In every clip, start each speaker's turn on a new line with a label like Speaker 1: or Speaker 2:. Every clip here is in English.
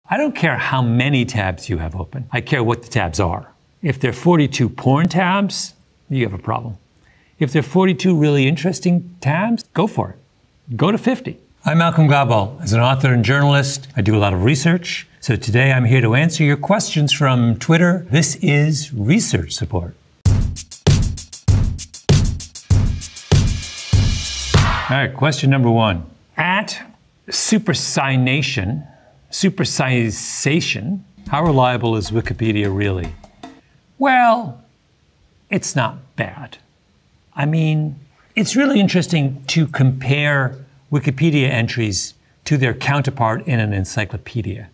Speaker 1: I don't care how many tabs you have open. I care what the tabs are. If they're 42 porn tabs, you have a problem. If they're 42 really interesting tabs, go for it. Go to 50. I'm Malcolm Gladwell. As an author and journalist, I do a lot of research. So today I'm here to answer your questions from Twitter. This is Research Support. All right, question number one. At supersization, how reliable is Wikipedia really? Well, it's not bad. I mean, it's really interesting to compare Wikipedia entries to their counterpart in an encyclopedia.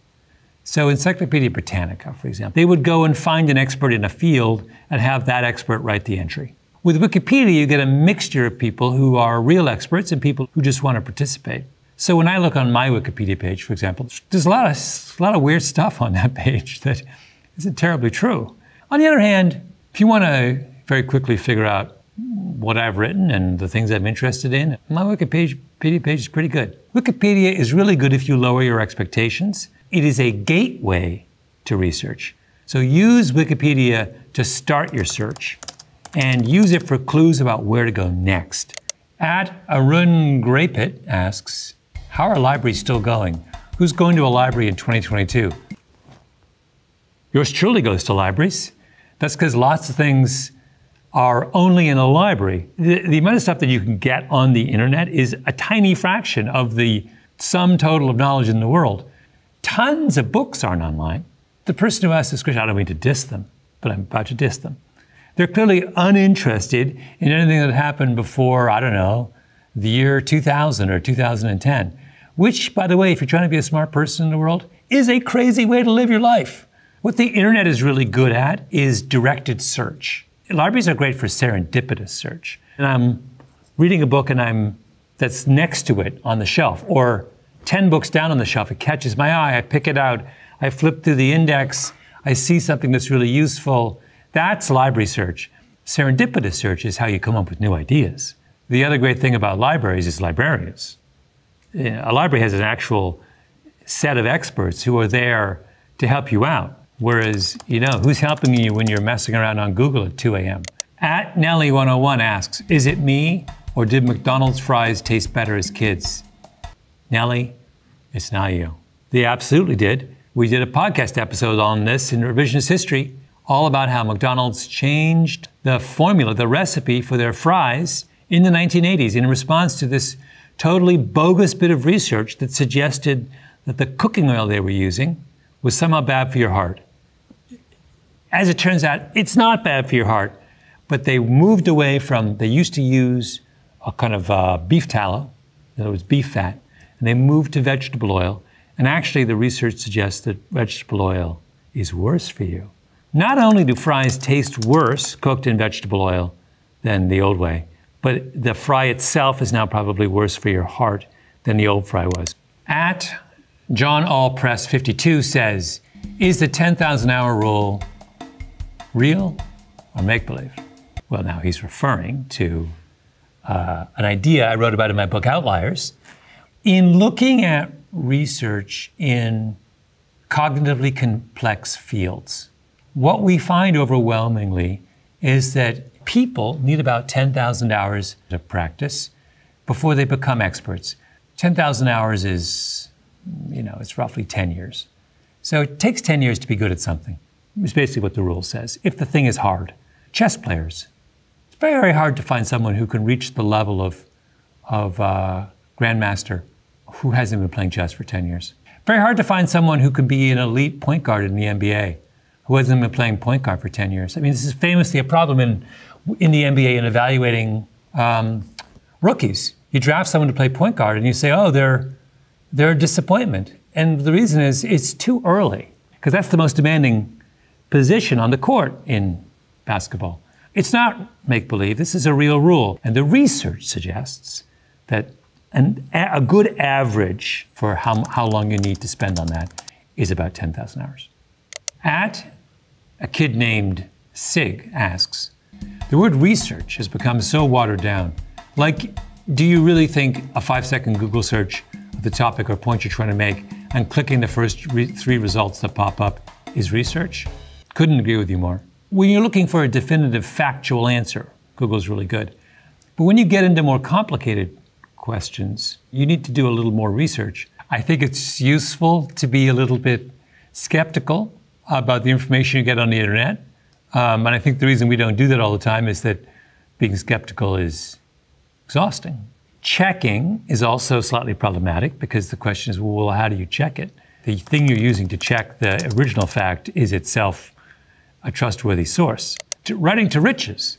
Speaker 1: So Encyclopedia Britannica, for example, they would go and find an expert in a field and have that expert write the entry. With Wikipedia, you get a mixture of people who are real experts and people who just want to participate. So when I look on my Wikipedia page, for example, there's a lot of weird stuff on that page that isn't terribly true. On the other hand, if you want to very quickly figure out what I've written and the things I'm interested in, my Wikipedia page is pretty good. Wikipedia is really good if you lower your expectations. It is a gateway to research. So use Wikipedia to start your search and use it for clues about where to go next. At Arun Grapit asks, how are libraries still going? Who's going to a library in 2022? Yours truly goes to libraries. That's because lots of things are only in a library. The amount of stuff that you can get on the internet is a tiny fraction of the sum total of knowledge in the world. Tons of books aren't online. The person who asked this question, I don't mean to diss them, but I'm about to diss them. They're clearly uninterested in anything that happened before, I don't know, the year 2000 or 2010, which, by the way, if you're trying to be a smart person in the world, is a crazy way to live your life. What the internet is really good at is directed search. Libraries are great for serendipitous search. And I'm reading a book and that's next to it on the shelf, or 10 books down on the shelf. It catches my eye, I pick it out, I flip through the index, I see something that's really useful. That's library search. Serendipitous search is how you come up with new ideas. The other great thing about libraries is librarians. A library has an actual set of experts who are there to help you out. Whereas, who's helping you when you're messing around on Google at 2 a.m.? At Nelly101 asks, is it me or did McDonald's fries taste better as kids? Nelly, it's not you. They absolutely did. We did a podcast episode on this in Revisionist History, all about how McDonald's changed the formula, the recipe for their fries in the 1980s in response to this totally bogus bit of research that suggested that the cooking oil they were using was somehow bad for your heart. As it turns out, it's not bad for your heart, but they moved away from, they used to use a kind of beef tallow, in other words, beef fat, and they moved to vegetable oil. And actually the research suggests that vegetable oil is worse for you. Not only do fries taste worse cooked in vegetable oil than the old way, but the fry itself is now probably worse for your heart than the old fry was. At John Allpress 52 says, is the 10,000 hour rule real or make-believe? Well, now he's referring to an idea I wrote about in my book, Outliers. In looking at research in cognitively complex fields, what we find overwhelmingly is that people need about 10,000 hours of practice before they become experts. 10,000 hours is, it's roughly 10 years. So it takes 10 years to be good at something. It's basically what the rule says. If the thing is hard. Chess players. It's very, very hard to find someone who can reach the level of grandmaster who hasn't been playing chess for 10 years. Very hard to find someone who can be an elite point guard in the NBA who hasn't been playing point guard for 10 years. I mean, this is famously a problem in the NBA in evaluating rookies. You draft someone to play point guard and you say, oh, they're a disappointment. And the reason is it's too early, because that's the most demanding position on the court in basketball. It's not make-believe, this is a real rule. And the research suggests that a good average for how long you need to spend on that is about 10,000 hours. At a kid named Sig asks, the word research has become so watered down. Like, do you really think a 5-second Google search of the topic or point you're trying to make and clicking the first three results that pop up is research. Couldn't agree with you more. When you're looking for a definitive factual answer, Google's really good. But when you get into more complicated questions, you need to do a little more research. I think it's useful to be a little bit skeptical about the information you get on the internet. And I think the reason we don't do that all the time is that being skeptical is exhausting. Checking is also slightly problematic because the question is, well, how do you check it? The thing you're using to check the original fact is itself a trustworthy source. Writing to Riches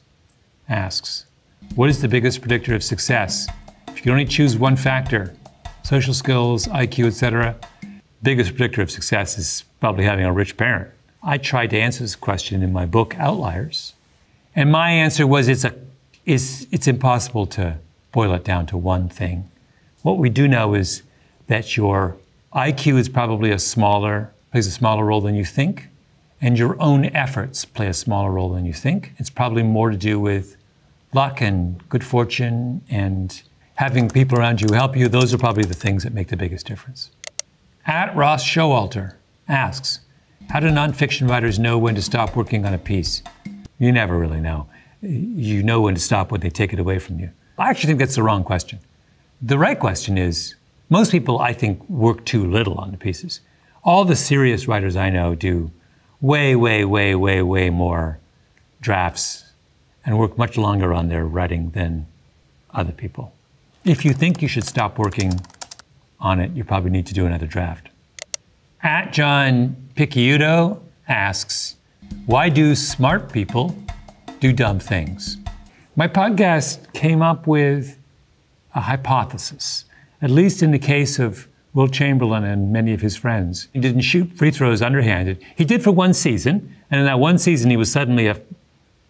Speaker 1: asks, what is the biggest predictor of success? If you can only choose one factor, social skills, IQ, etc., biggest predictor of success is probably having a rich parent. I tried to answer this question in my book, Outliers. And my answer was it's impossible to boil it down to one thing. What we do know is that your IQ is probably plays a smaller role than you think, and your own efforts play a smaller role than you think. It's probably more to do with luck and good fortune and having people around you help you. Those are probably the things that make the biggest difference. At Ross Showalter asks, how do nonfiction writers know when to stop working on a piece? You never really know. You know when to stop when they take it away from you. I actually think that's the wrong question. The right question is, most people, I think, work too little on the pieces. All the serious writers I know do way more drafts and work much longer on their writing than other people. If you think you should stop working on it, you probably need to do another draft. At John Picciuto asks, why do smart people do dumb things? My podcast came up with a hypothesis, at least in the case of Will Chamberlain and many of his friends. He didn't shoot free throws underhanded. He did for one season, and in that one season he was suddenly a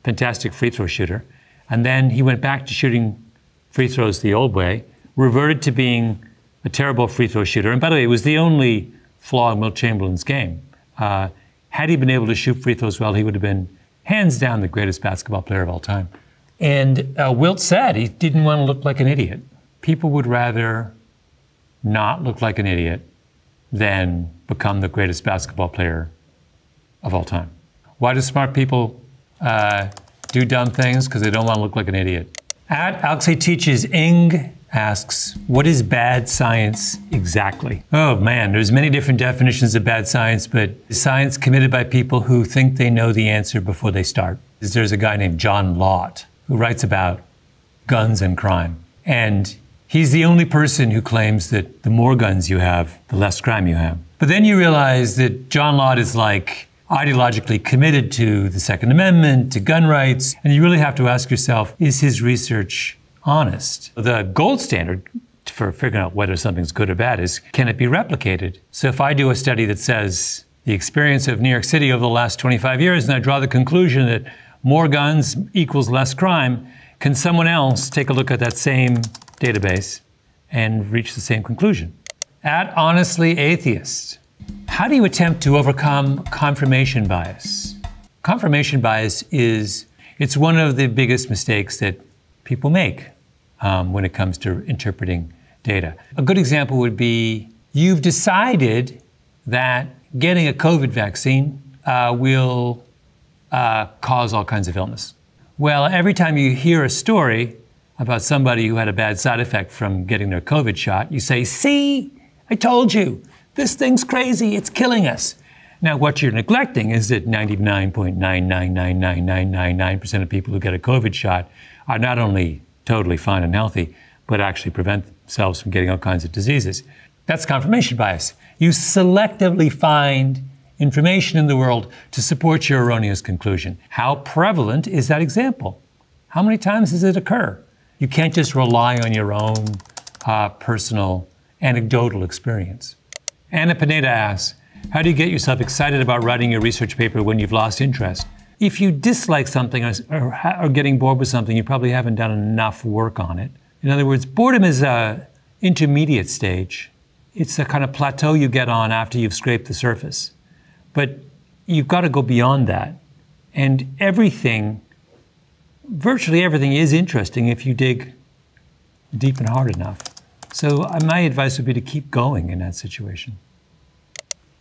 Speaker 1: fantastic free throw shooter. And then he went back to shooting free throws the old way, reverted to being a terrible free throw shooter. And by the way, it was the only flaw in Will Chamberlain's game. Had he been able to shoot free throws well, he would have been hands down the greatest basketball player of all time. And Wilt said he didn't want to look like an idiot. People would rather not look like an idiot than become the greatest basketball player of all time. Why do smart people do dumb things? Because they don't want to look like an idiot. At Alexei Teaches Ing asks, what is bad science exactly? Oh man, there's many different definitions of bad science, but science committed by people who think they know the answer before they start. There's a guy named John Lott who writes about guns and crime. And he's the only person who claims that the more guns you have, the less crime you have. But then you realize that John Lott is like ideologically committed to the Second Amendment, to gun rights, and you really have to ask yourself, is his research honest? The gold standard for figuring out whether something's good or bad is, can it be replicated? So if I do a study that says the experience of New York City over the last 25 years, and I draw the conclusion that more guns equals less crime, can someone else take a look at that same database and reach the same conclusion? At Honestly Atheist, how do you attempt to overcome confirmation bias? Confirmation bias it's one of the biggest mistakes that people make when it comes to interpreting data. A good example would be, you've decided that getting a COVID vaccine will cause all kinds of illness. Well, every time you hear a story about somebody who had a bad side effect from getting their COVID shot, you say, see, I told you, this thing's crazy, it's killing us. Now, what you're neglecting is that 99.9999999% of people who get a COVID shot are not only totally fine and healthy, but actually prevent themselves from getting all kinds of diseases. That's confirmation bias. You selectively find information in the world to support your erroneous conclusion. How prevalent is that example? How many times does it occur? You can't just rely on your own personal anecdotal experience. Anna Pineda asks, how do you get yourself excited about writing your research paper when you've lost interest? If you dislike something or are getting bored with something, you probably haven't done enough work on it. In other words, boredom is an intermediate stage. It's a kind of plateau you get on after you've scraped the surface. But you've got to go beyond that. And virtually everything is interesting if you dig deep and hard enough. So my advice would be to keep going in that situation.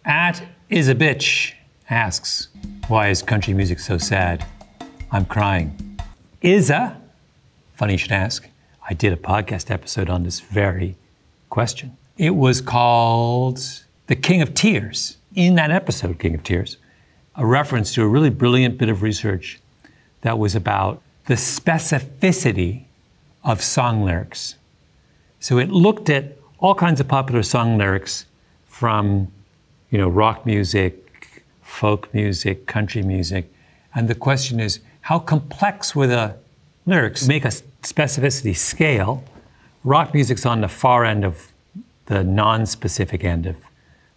Speaker 1: At is a bitch asks, why is country music so sad? I'm crying. Isa, funny you should ask, I did a podcast episode on this very question. It was called The King of Tears. In that episode, King of Tears, a reference to a really brilliant bit of research that was about the specificity of song lyrics. So it looked at all kinds of popular song lyrics from, rock music, folk music, country music. And the question is, how complex were the lyrics? Make a specificity scale. Rock music's on the far end of the non-specific end of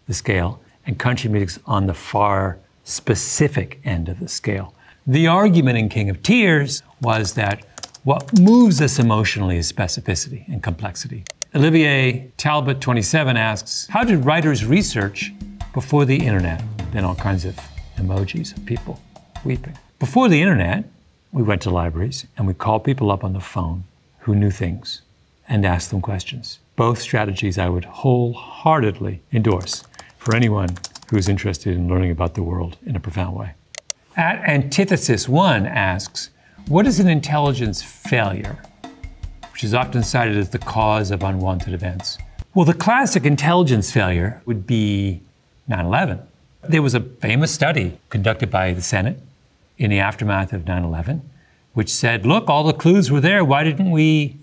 Speaker 1: the scale, and country music's on the far specific end of the scale. The argument in King of Tears was that what moves us emotionally is specificity and complexity. Olivier Talbot, 27, asks, how did writers research before the internet? Then all kinds of emojis of people weeping. Before the internet, we went to libraries and we called people up on the phone who knew things and asked them questions. Both strategies I would wholeheartedly endorse for anyone who's interested in learning about the world in a profound way. At Antithesis 1 asks, what is an intelligence failure, which is often cited as the cause of unwanted events? Well, the classic intelligence failure would be 9/11. There was a famous study conducted by the Senate in the aftermath of 9/11, which said, look, all the clues were there. Why didn't we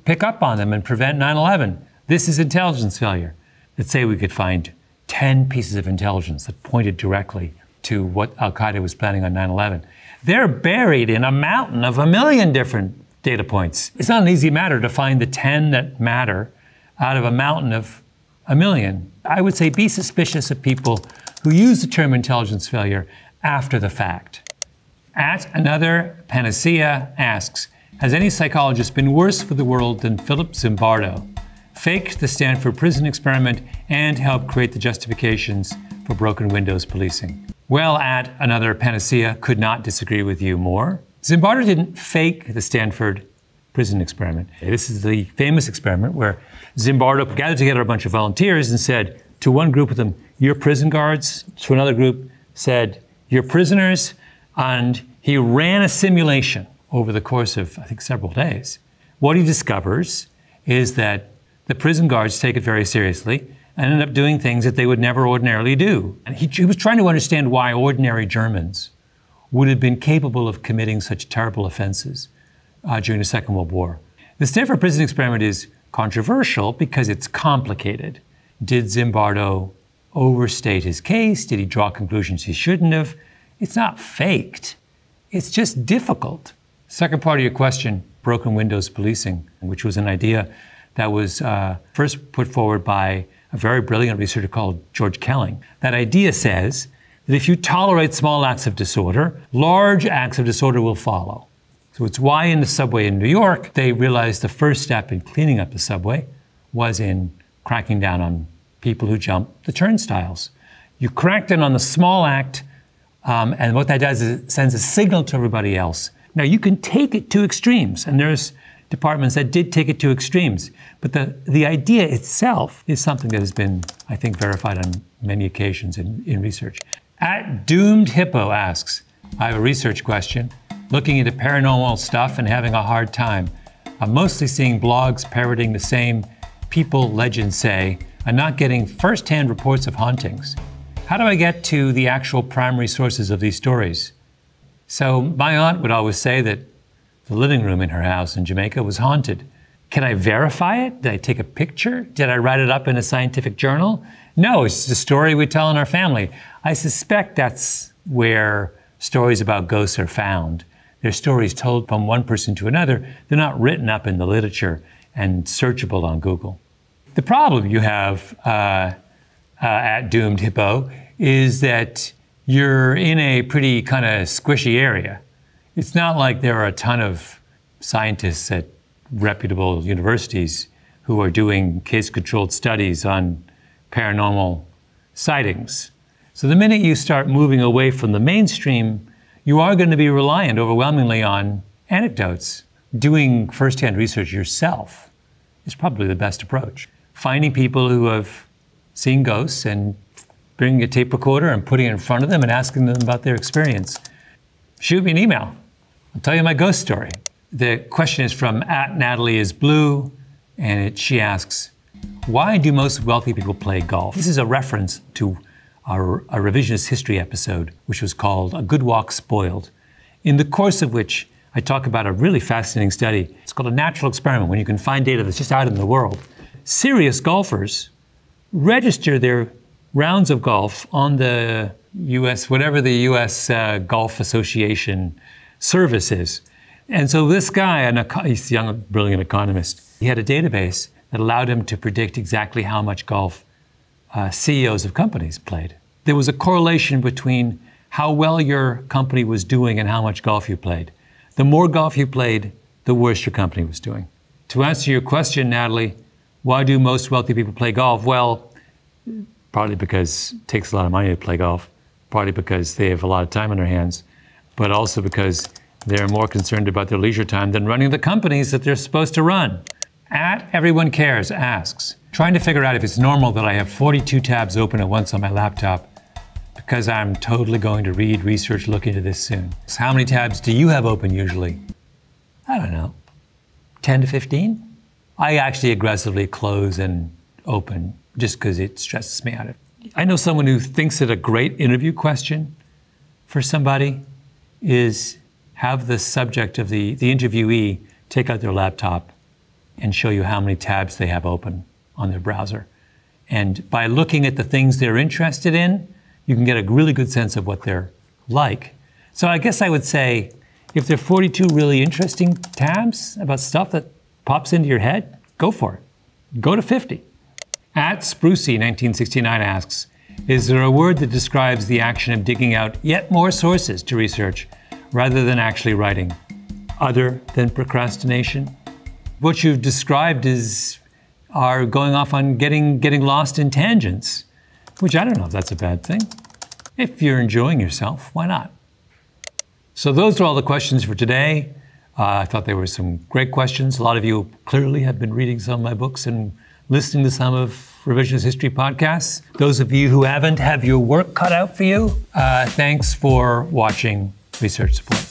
Speaker 1: pick up on them and prevent 9/11? This is intelligence failure. Let's say we could find 10 pieces of intelligence that pointed directly to what Al-Qaeda was planning on 9/11. They're buried in a mountain of 1 million different data points. It's not an easy matter to find the 10 that matter out of a mountain of 1 million. I would say be suspicious of people who use the term intelligence failure after the fact. At another Panacea asks, has any psychologist been worse for the world than Philip Zimbardo? Faked the Stanford prison experiment and helped create the justifications for broken windows policing. Well, at another Panacea could not disagree with you more. Zimbardo didn't fake the Stanford prison experiment. This is the famous experiment where Zimbardo gathered together a bunch of volunteers and said to one group of them, you're prison guards. To another group said, you're prisoners. And he ran a simulation over the course of, I think, several days. What he discovers is that the prison guards take it very seriously and end up doing things that they would never ordinarily do. And he was trying to understand why ordinary Germans would have been capable of committing such terrible offenses during the Second World War. The Stanford prison experiment is controversial because it's complicated. Did Zimbardo overstate his case? Did he draw conclusions he shouldn't have? It's not faked. It's just difficult. Second part of your question, broken windows policing, which was an idea that was first put forward by a very brilliant researcher called George Kelling. That idea says that if you tolerate small acts of disorder, large acts of disorder will follow. So it's why in the subway in New York, they realized the first step in cleaning up the subway was in cracking down on people who jump the turnstiles. You crack down on the small act, and what that does is it sends a signal to everybody else. Now, you can take it to extremes, and there's departments that did take it to extremes. But the idea itself is something that has been, I think, verified on many occasions in research. At Doomed Hippo asks, I have a research question. Looking into paranormal stuff and having a hard time. I'm mostly seeing blogs parroting the same people legends say and not getting first-hand reports of hauntings. How do I get to the actual primary sources of these stories? So my aunt would always say that the living room in her house in Jamaica was haunted. Can I verify it? Did I take a picture? Did I write it up in a scientific journal? No, it's just a story we tell in our family. I suspect that's where stories about ghosts are found. They're stories told from one person to another. They're not written up in the literature and searchable on Google. The problem you have at Doomed Hippo is that you're in a pretty kind of squishy area. It's not like there are a ton of scientists at reputable universities who are doing case-controlled studies on paranormal sightings. So the minute you start moving away from the mainstream, you are going to be reliant overwhelmingly on anecdotes. Doing first-hand research yourself is probably the best approach. Finding people who have seen ghosts and bringing a tape recorder and putting it in front of them and asking them about their experience. Shoot me an email. I'll tell you my ghost story. The question is from @NatalieIsBlue, and she asks, why do most wealthy people play golf? This is a reference to a revisionist history episode, which was called A Good Walk Spoiled, in the course of which I talk about a really fascinating study. It's called a natural experiment, when you can find data that's just out in the world. Serious golfers register their rounds of golf on the US, whatever the US Golf Association service is. And so this guy, he's a young, brilliant economist, he had a database that allowed him to predict exactly how much golf CEOs of companies played. There was a correlation between how well your company was doing and how much golf you played. The more golf you played, the worse your company was doing. To answer your question, Natalie, why do most wealthy people play golf? Well, partly because it takes a lot of money to play golf, partly because they have a lot of time on their hands, but also because they're more concerned about their leisure time than running the companies that they're supposed to run. Everyone Cares asks, trying to figure out if it's normal that I have 42 tabs open at once on my laptop, because I'm totally going to read, research, look into this soon. So how many tabs do you have open usually? I don't know, 10 to 15? I actually aggressively close and open just because it stresses me out. I know someone who thinks that a great interview question for somebody is have the subject of the interviewee take out their laptop and show you how many tabs they have open on their browser. And by looking at the things they're interested in, you can get a really good sense of what they're like. So I guess I would say, if there are 42 really interesting tabs about stuff that pops into your head, go for it. Go to 50. @Sprucey1969 asks, is there a word that describes the action of digging out yet more sources to research rather than actually writing, other than procrastination? What you've described are going off on getting lost in tangents, which I don't know if that's a bad thing. If you're enjoying yourself, why not? So those are all the questions for today. I thought there were some great questions. A lot of you clearly have been reading some of my books and listening to some of Revisionist History podcasts. Those of you who haven't, have your work cut out for you. Thanks for watching Research Support.